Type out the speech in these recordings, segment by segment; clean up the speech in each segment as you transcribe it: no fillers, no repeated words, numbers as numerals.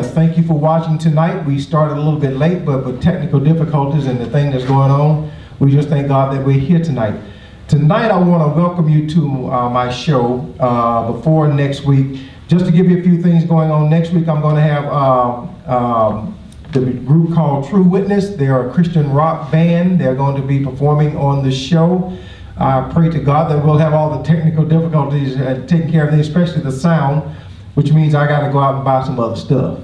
thank you for watching tonight. We started a little bit late, but with technical difficulties and the thing that's going on, we just thank God that we're here tonight. Tonight, I want to welcome you to my show before next week. Just to give you a few things going on next week, I'm going to have the group called True Witness. They are a Christian rock band. They're going to be performing on the show. I pray to God that we'll have all the technical difficulties taken care of, especially the sound, which means I got to go out and buy some other stuff.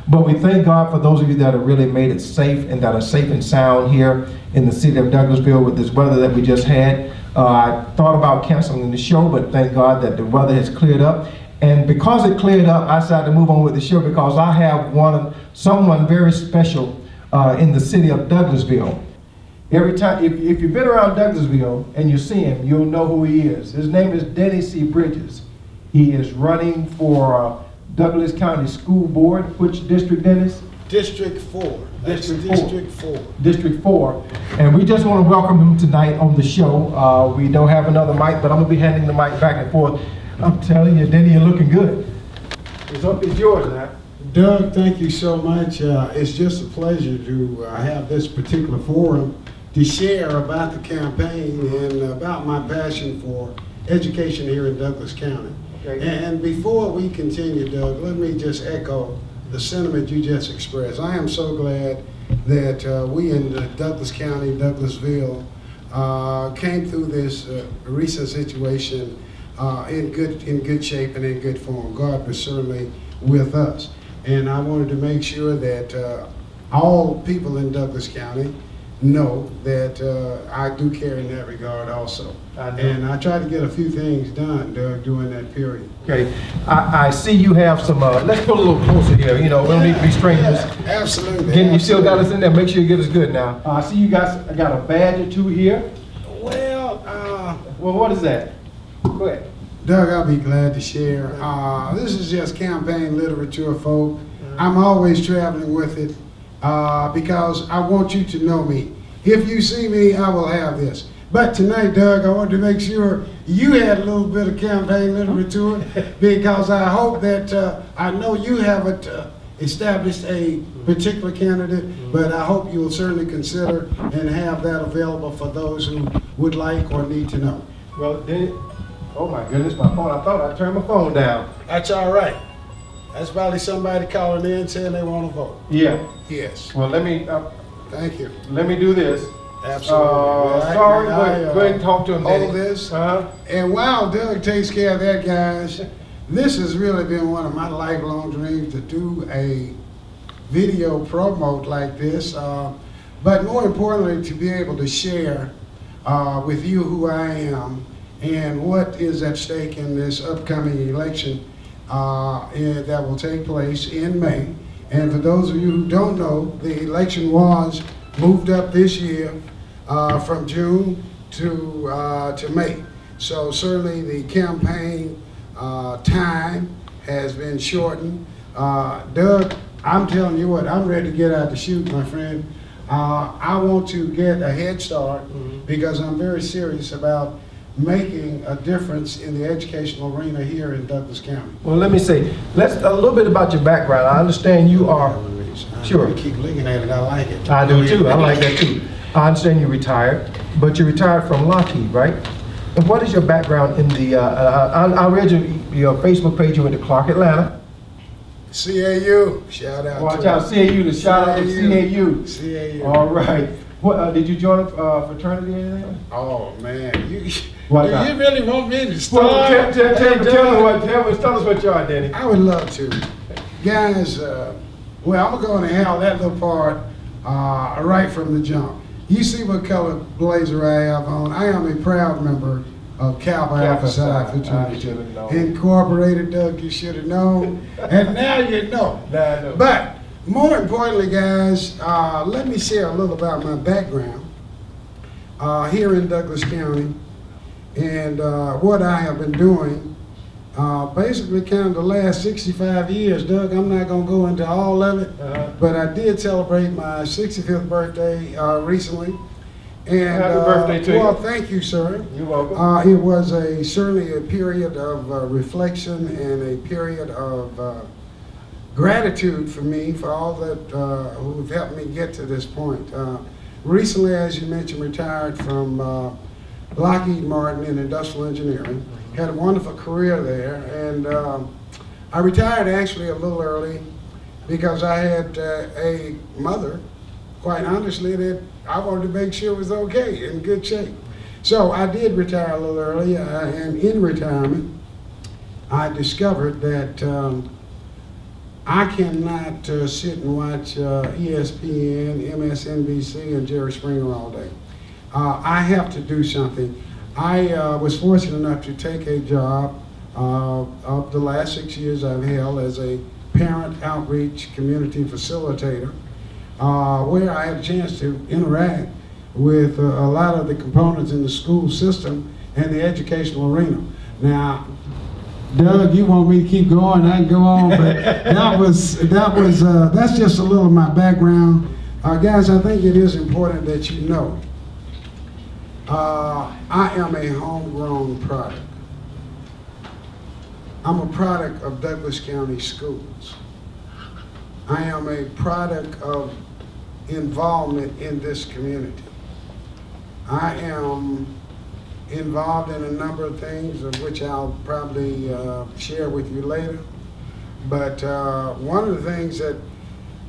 But we thank God for those of you that have really made it safe and that are safe and sound here in the city of Douglasville with this weather that we just had. I thought about canceling the show, but thank God that the weather has cleared up. And because it cleared up, I decided to move on with the show because I have someone very special in the city of Douglasville. Every time, if you've been around Douglasville and you see him, you'll know who he is. His name is Denny C. Bridges. He is running for Douglas County School Board. Which district, Dennis? District 4. District 4. District 4. And we just want to welcome him tonight on the show. We don't have another mic, but I'm going to be handing the mic back and forth. I'm telling you, Denny, you're looking good. It's yours now. Doug, thank you so much. It's just a pleasure to have this particular forum to share about the campaign and about my passion for education here in Douglas County. Okay. And before we continue, Doug, let me just echo the sentiment you just expressed. I am so glad that we in Douglas County, Douglasville, came through this recent situation in good shape and in good form. God was certainly with us. And I wanted to make sure that all people in Douglas County know that I do care in that regard also. And I tried to get a few things done, Doug, during that period. Okay, I see you have some, let's put a little closer here, you know, we don't need to be strangers. Yeah, absolutely. Again, you still got us in there, make sure you get us good now. I see you got a badge or two here. Well, what is that? Go ahead. Doug, I'll be glad to share. This is just campaign literature, folk. I'm always traveling with it because I want you to know me. If you see me, I will have this. But tonight, Doug, I want to make sure you had a little bit of campaign literature because I hope that I know you haven't established a particular candidate, but I hope you will certainly consider and have that available for those who would like or need to know. Well, oh my goodness, my phone. I thought I turned my phone down. That's all right. That's probably somebody calling in saying they want to vote. Yeah. Yes. Well, let me. Thank you. Let me do this. Absolutely. Sorry, go ahead and talk to him. Hold this. And while Doug takes care of that, guys, this has really been one of my lifelong dreams to do a video promote like this. But more importantly, to be able to share with you who I am and what is at stake in this upcoming election that will take place in May. And for those of you who don't know, the election was moved up this year from June to May. So certainly the campaign time has been shortened. Doug, I'm telling you what, I'm ready to get out the chute, my friend. I want to get a head start because I'm very serious about making a difference in the educational arena here in Douglas County. Well, let me say, a little bit about your background. I understand you are, sure. Keep looking at it, I like it. I do too, I like that too. I understand you're retired, but you're retired from Lockheed, right? And what is your background in the, I read your Facebook page, you went to Clark, Atlanta. CAU, shout out. Watch out, CAU, the shout out to CAU. CAU. All right. What, did you join a fraternity or anything? Oh man, do you really want me to start? Well, tell us what you are, Denny. I would love to. Guys, well, I'm going to handle that little part right from the jump. You see what color blazer I have on? I am a proud member of Kappa Alpha Psi fraternity. Incorporated, Doug, you should have known. And now you know. Now I know. But more importantly, guys, let me share a little about my background here in Douglas County and what I have been doing basically kind of the last 65 years. Doug, I'm not going to go into all of it, but I did celebrate my 65th birthday recently. And, happy birthday to you. Well, thank you, sir. You're welcome. It was certainly a period of reflection and a period of gratitude for me, for all that who've helped me get to this point. Recently, as you mentioned, retired from Lockheed Martin in industrial engineering. Had a wonderful career there, and I retired actually a little early because I had a mother, quite honestly, that I wanted to make sure was okay, in good shape. So I did retire a little early, and in retirement, I discovered that I cannot sit and watch ESPN, MSNBC, and Jerry Springer all day. I have to do something. I was fortunate enough to take a job of the last 6 years I've held as a parent outreach community facilitator, where I had a chance to interact with a lot of the components in the school system and the educational arena. Now, Doug, you want me to keep going? I can go on, but that's just a little of my background. Guys, I think it is important that you know I am a homegrown product. I'm a product of Douglas County Schools. I am a product of involvement in this community. I am involved in a number of things of which I'll probably share with you later. But one of the things that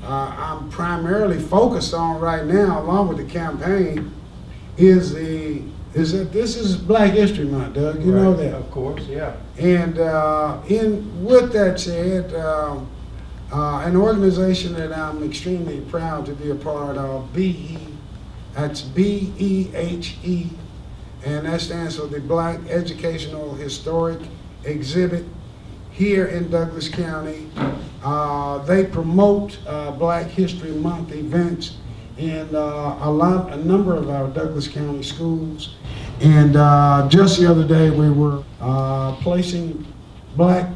I'm primarily focused on right now, along with the campaign, is that this is Black History Month, Doug. You know that. Of course, yeah. And with that said, an organization that I'm extremely proud to be a part of, that's BEHE, and that stands for the Black Educational Historic Exhibit here in Douglas County. They promote Black History Month events in a number of our Douglas County schools. And just the other day we were placing Black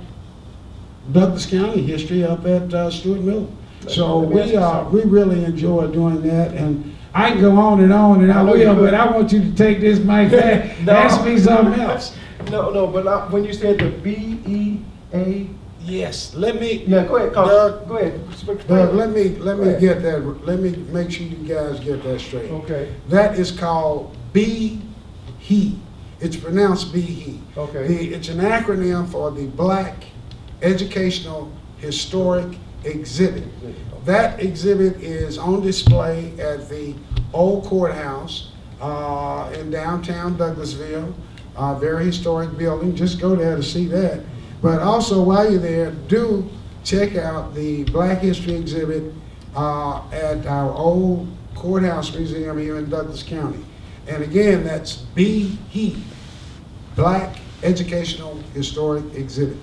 Douglas County history up at Stewart Mill. So we really enjoy doing that. And I can go on and I will, but I want you to take this mic back. No. Ask me something else. No, but when you said the BEA. Yes, let me. Yeah, go ahead, Doug, go ahead. Doug, let me get that. Let me make sure you guys get that straight. Okay. That is called BEHE. It's pronounced BEHE. Okay. It's an acronym for the Black Educational Historic Exhibit. That exhibit is on display at the old courthouse in downtown Douglasville. Very historic building. Just go there to see that. But also, while you're there, do check out the Black History exhibit at our old courthouse museum here in Douglas County. And again, that's BEHE, Black Educational Historic Exhibit.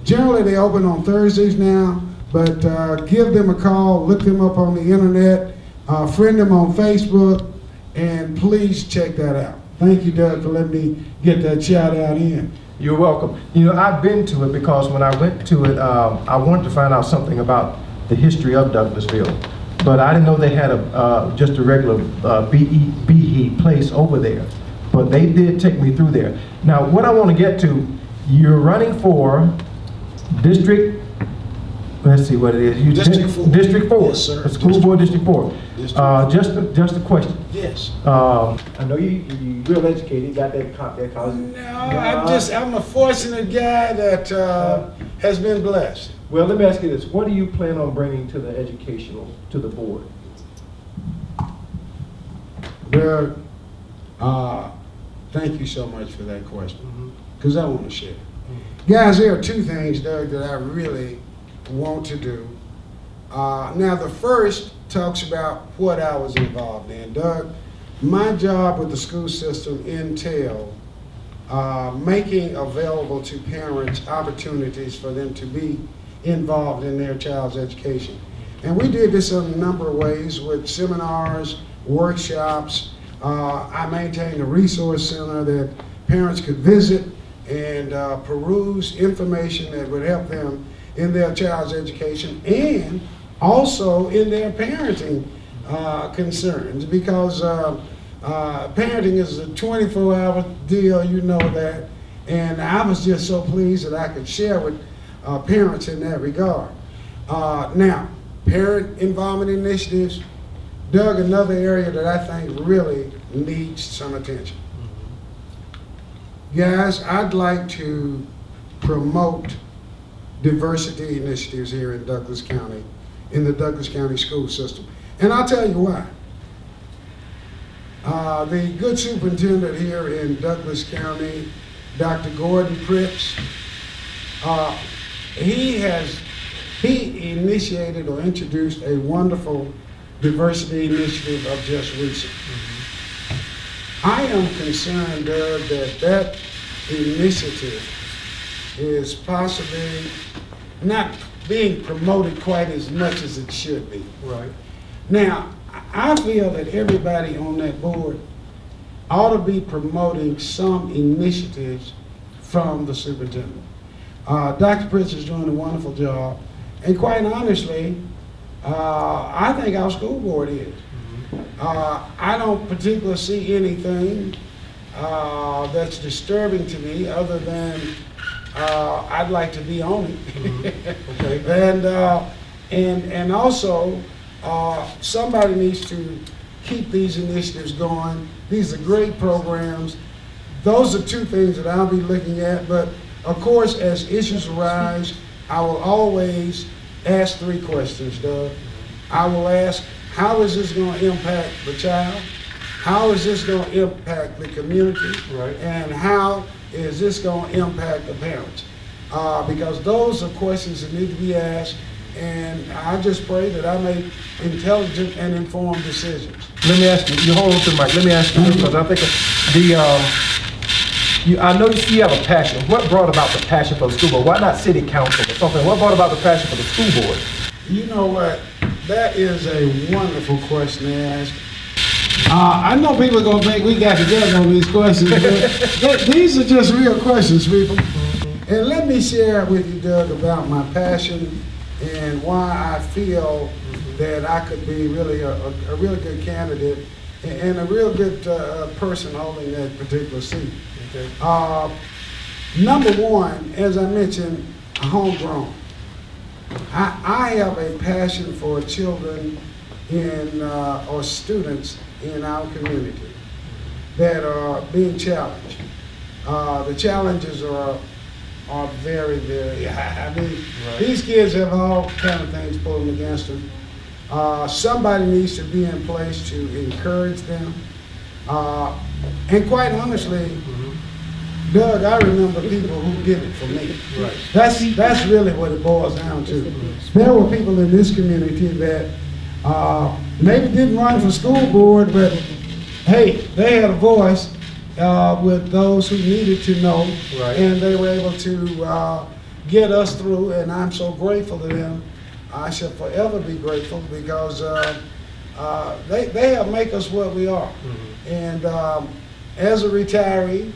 Generally, they open on Thursdays now, but give them a call, look them up on the internet, friend them on Facebook, and please check that out. Thank you, Doug, for letting me get that shout out in. You're welcome. You know, I've been to it because when I went to it, I wanted to find out something about the history of Douglasville. But I didn't know they had just a regular BEHE place over there. But they did take me through there. Now, what I want to get to, you're running for District, let's see what it is. District 4. District 4. Yes, sir. School Board District 4. Just a question. Yes. I know you're real educated. You got that college. No, I'm a fortunate guy that has been blessed. Well, let me ask you this: what do you plan on bringing to the the board? Well, thank you so much for that question, because I want to share. Guys, there are two things, Doug, that I really want to do. Now, the first talks about what I was involved in. Doug, my job with the school system entailed making available to parents opportunities for them to be involved in their child's education. And we did this in a number of ways with seminars, workshops. I maintained a resource center that parents could visit and peruse information that would help them in their child's education and also in their parenting concerns, because parenting is a 24-hour deal, you know that, and I was just so pleased that I could share with parents in that regard. Now, parent involvement initiatives, Doug, another area that I think really needs some attention. Guys, I'd like to promote diversity initiatives here in Douglas County, in the Douglas County school system. And I'll tell you why. The good superintendent here in Douglas County, Dr. Gordon Pritz, he initiated or introduced a wonderful diversity initiative of just recent. I am concerned, Doug, that initiative is possibly not being promoted quite as much as it should be. Right. Now, I feel that everybody on that board ought to be promoting some initiatives from the superintendent. Dr. Pritz is doing a wonderful job, and quite honestly, I think our school board is. I don't particularly see anything that's disturbing to me other than I'd like to be on it. Okay. And also, somebody needs to keep these initiatives going. These are great programs. Those are two things that I'll be looking at, but of course, as issues arise, I will always ask three questions, Doug. I will ask, how is this going to impact the child? How is this going to impact the community? Right. And how is this going to impact the parents? Because those are questions that need to be asked, and I just pray that I make intelligent and informed decisions. Let me ask you, you hold on to the mic, let me ask you, because I think I know you have a passion. What brought about the passion for the school board? Why not city council or something? What brought about the passion for the school board? You know what? That is a wonderful question to ask. I know people are going to think we got together on these questions, but these are just real questions, people. And let me share with you, Doug, about my passion and why I feel that I could be really a really good candidate and a real good person holding that particular seat. Okay. Number one, as I mentioned, homegrown. I have a passion for children in or students in our community that are being challenged. The challenges are very, very high. I mean, these kids have all kind of things pulling against them. Somebody needs to be in place to encourage them. And quite honestly, Doug, I remember people who did it for me. Right. That's really what it boils down to. There were people in this community that maybe didn't run for school board, but hey, they had a voice with those who needed to know, and they were able to get us through, and I'm so grateful to them. I shall forever be grateful because they help make us what we are. And as a retiree,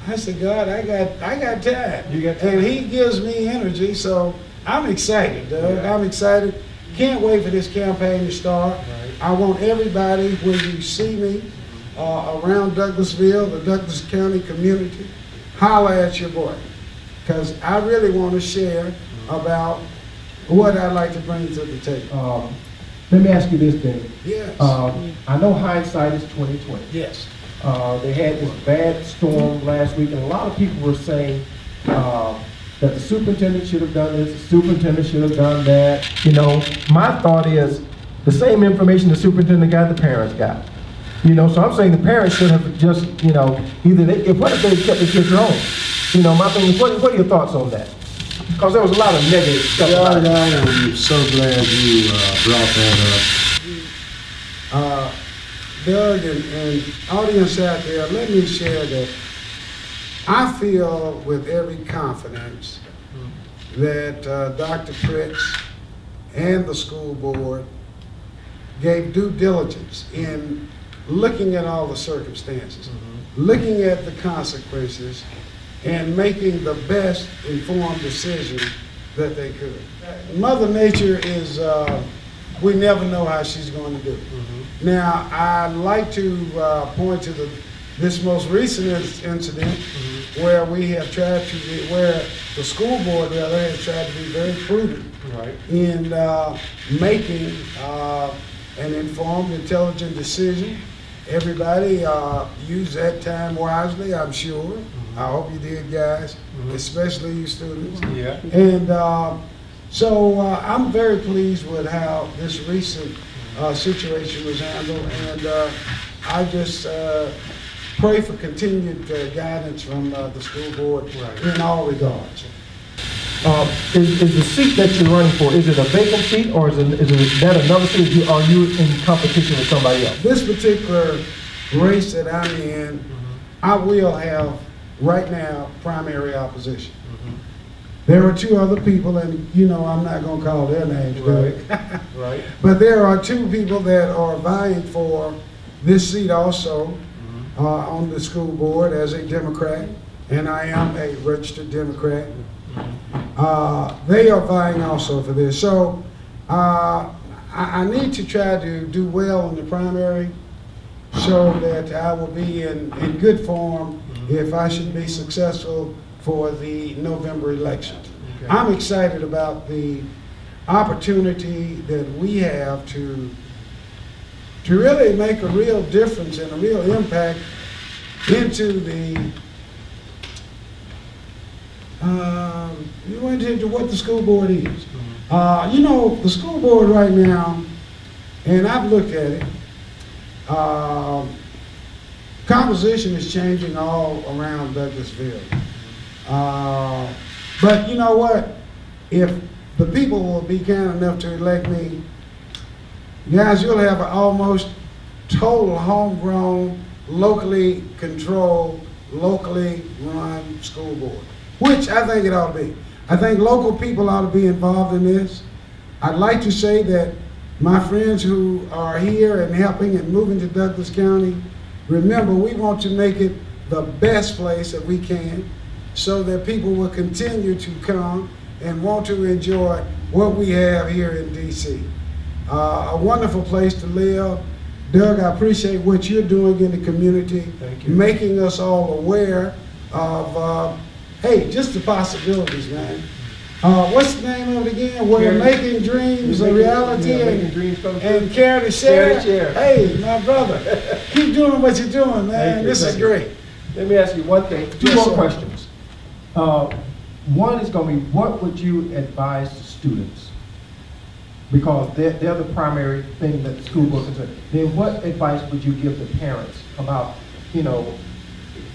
I said, God, I got time. You got time. And he gives me energy, so I'm excited, Doug. Yeah. I'm excited. Can't wait for this campaign to start. Right. I want everybody, when you see me around Douglasville, the Douglas County community, holler at your boy. Because I really want to share about what I'd like to bring to the table. Let me ask you this, Denny. Yes. I know hindsight is 20/20. Yes. They had this bad storm last week, and a lot of people were saying that the superintendent should have done this, the superintendent should have done that. You know, my thought is the same information the superintendent got, the parents got. You know, so I'm saying the parents should have just, you know, what if they kept the kids at home? You know, my thing is, what are your thoughts on that? Because there was a lot of negative stuff. Yeah, I'm so glad you brought that up. Doug and audience out there, let me share that I feel with every confidence that Dr. Pritz and the school board gave due diligence in looking at all the circumstances, looking at the consequences, and making the best informed decision that they could. Mother Nature is, we never know how she's going to do. Now, I'd like to point to this most recent incident where we have tried to, where the school board rather has tried to be very prudent Right. in making an informed, intelligent decision. Everybody used that time wisely, I'm sure. I hope you did, guys, especially you students. Yeah. And so I'm very pleased with how this recent situation was handled, and I just pray for continued guidance from the school board in all regards. Is the seat that you're running for, is it a vacant seat, or is that another seat? Are you in competition with somebody else? This particular race that I'm in, I will have right now primary opposition. There are two other people, and you know I'm not going to call their names, right? Right. But there are two people that are vying for this seat also on the school board as a Democrat, and I am a registered Democrat. They are vying also for this. So I need to try to do well in the primary so that I will be in good form if I should be successful for the November election. Okay. I'm excited about the opportunity that we have to really make a real difference and a real impact into what the school board is. You know, the school board right now, and I've looked at it, composition is changing all around Douglasville. But you know what? If the people will be kind enough to elect me, guys, you'll have an almost total homegrown, locally controlled, locally run school board, which I think it ought to be. I think local people ought to be involved in this. I'd like to say that my friends who are here and helping and moving to Douglas County, remember, we want to make it the best place that we can so that people will continue to come and want to enjoy what we have here in D.C. A wonderful place to live. Doug, I appreciate what you're doing in the community. Thank you. Making us all aware of, hey, just the possibilities, man. What's the name of it again? We're making dreams a reality and care to share. Hey, my brother, keep doing what you're doing, man. This is great. Let me ask you one thing, two more questions. One is going to be, what would you advise the students? Because they're the primary thing that the school board is concerned. Then what advice would you give the parents about, you know,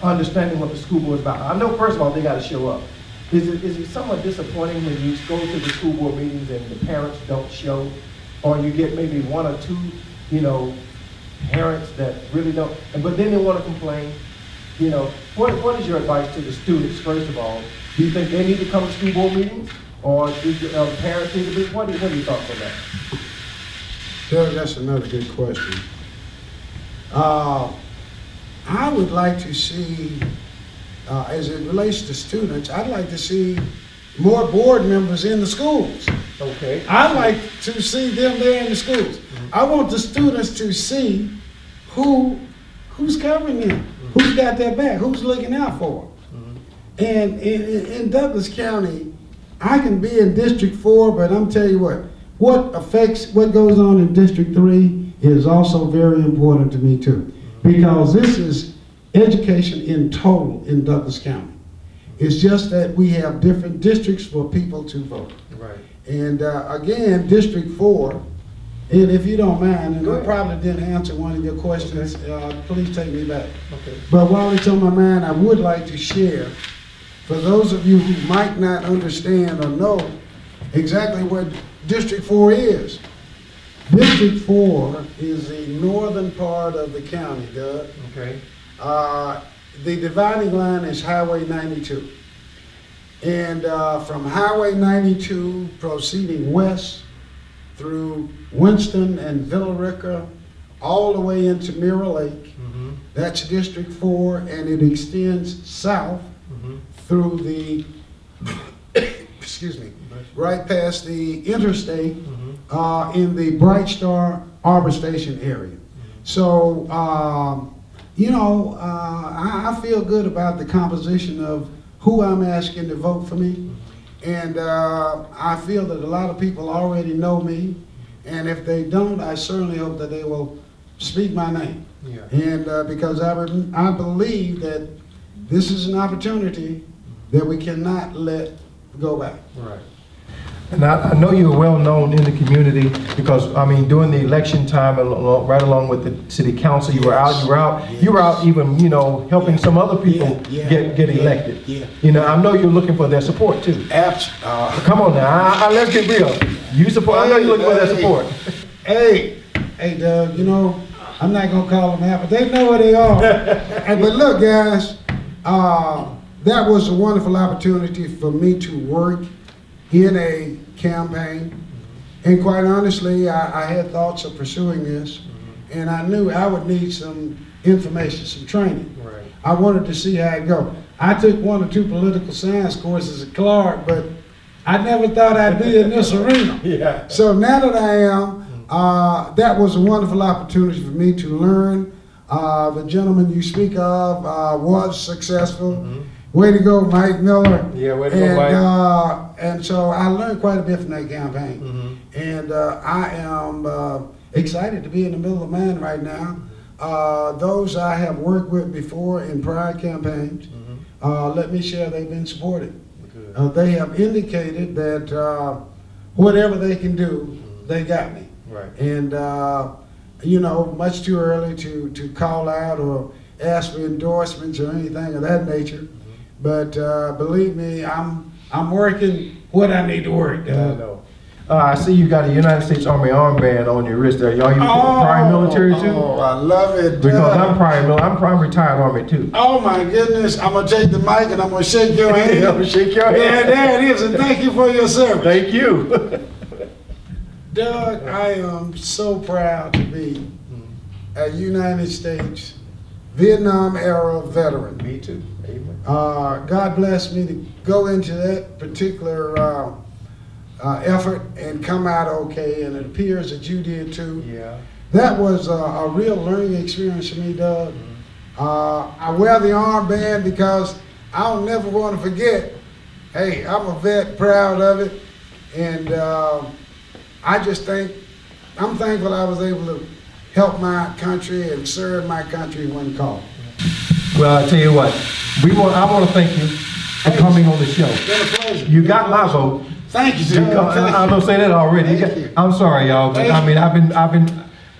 understanding what the school board is about? I know, first of all, they got to show up. Is it somewhat disappointing when you go to the school board meetings and the parents don't show, or you get maybe one or two, you know, parents that really don't, but then they want to complain? You know, what is your advice to the students, first of all? Do you think they need to come to school board meetings, or do parents need to be? What are your thoughts on that? Doug, that's another good question. I would like to see, as it relates to students, I'd like to see more board members in the schools. Okay. I'd like to see them there in the schools. I want the students to see who's covering them, who's got their back, who's looking out for them. And in Douglas County, I can be in District 4, but I'm telling you what goes on in District 3 is also very important to me too. Because this is education in total in Douglas County. It's just that we have different districts for people to vote. Right. And again, District 4, and if you don't mind, and I probably didn't answer one of your questions, please take me back. Okay. But while it's on my mind, I would like to share, for those of you who might not understand or know exactly what District 4 is. District 4 is the northern part of the county, Doug. Okay. The dividing line is Highway 92. And from Highway 92 proceeding west through Winston and Villa Rica, all the way into Mirror Lake, that's District 4, and it extends south through the, excuse me, right past the interstate in the Bright Star Arbor Station area. So, you know, I feel good about the composition of who I'm asking to vote for me. And I feel that a lot of people already know me, and if they don't, I certainly hope that they will speak my name. Yeah. And because I believe that this is an opportunity that we cannot let go by. Right. And I know you're well known in the community because, I mean, during the election time, right along with the city council, you were out even, you know, helping some other people get elected. Yeah. You know, I know you're looking for their support too. Absolutely. Come on now, let's get real. You support, I know you're looking for their support. Hey, Doug, you know, I'm not gonna call them out, but they know where they are. But look, guys, that was a wonderful opportunity for me to work in a campaign. And quite honestly, I had thoughts of pursuing this, and I knew I would need some information, some training. Right. I wanted to see how it go. I took 1 or 2 political science courses at Clark, but I never thought I'd be in this arena. Yeah. So now that I am, that was a wonderful opportunity for me to learn. The gentleman you speak of was successful. Way to go, Mike Miller. Yeah, way to go, Mike. And so I learned quite a bit from that campaign. And I am excited to be in the middle of mine right now. Those I have worked with before in prior campaigns, let me share, they've been supportive. They have indicated that whatever they can do, they got me. Right. And you know, much too early to call out or ask for endorsements or anything of that nature. But believe me, I'm working what I need to work. I know. I see you got a United States Army armband on your wrist there. Are you prior military too? Oh, I love it. Because I'm prime retired Army too. Oh my goodness! I'm gonna take the mic and I'm gonna shake your hand. I'm gonna shake your hand. Yeah, there it is. And thank you for your service. Thank you. Doug, I am so proud to be a United States Vietnam era veteran. Me too. Amen. God blessed me to go into that particular effort and come out okay, and it appears that you did too. Yeah. That was a real learning experience for me, Doug. I wear the armband because I'll never want to forget, hey, I'm a vet, proud of it, and I just think, I'm thankful I was able to help my country and serve my country when called. Well, I tell you what, I want to thank you for coming on the show. It's been a pleasure. You got my vote. Thank you, Doug. I'm gonna say that already. I'm sorry, y'all, but I mean,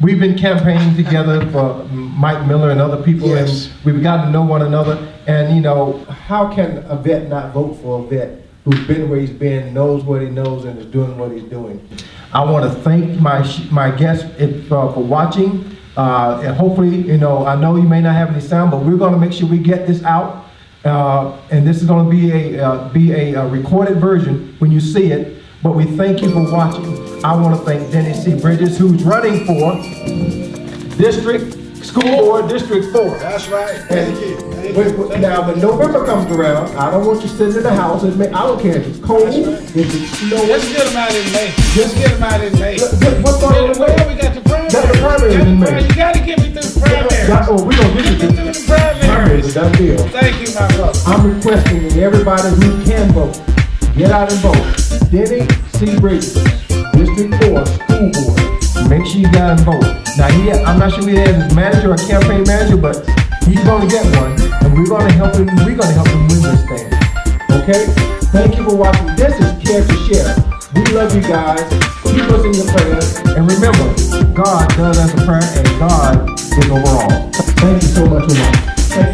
we've been campaigning together for Mike Miller and other people, yes. And we've gotten to know one another. And you know, how can a vet not vote for a vet who's been where he's been, knows what he knows, and is doing what he's doing? I want to thank my guests for watching. And hopefully, you know, I know you may not have any sound, but we're going to make sure we get this out. And this is going to be a recorded version when you see it. But we thank you for watching. I want to thank Denny C. Bridges, who's running for School Board District 4. That's right. And Thank you. now, when November comes around, I don't want you sitting in the house. I don't care if it's cold, if it's snowing. Let's get them out in May. Just get them out in May. What's going on? Well, we got the primaries. Got the primaries in May. You got to get me through the primaries. Oh, we're going to get you through the primaries. That deal. Thank you, my brother. I'm requesting that everybody who can vote, get out and vote. Denny C. Bridges, District 4 School Board. Make sure you get out and vote. Now, I'm not sure he has his manager or campaign manager, but he's going to get one, and we're going to help him. We're going to help him win this thing. Okay? Thank you for watching. This is Care to Share. We love you guys. Keep us in your prayers, and remember, God does answer prayer, and God is over all. Thank you so much for watching.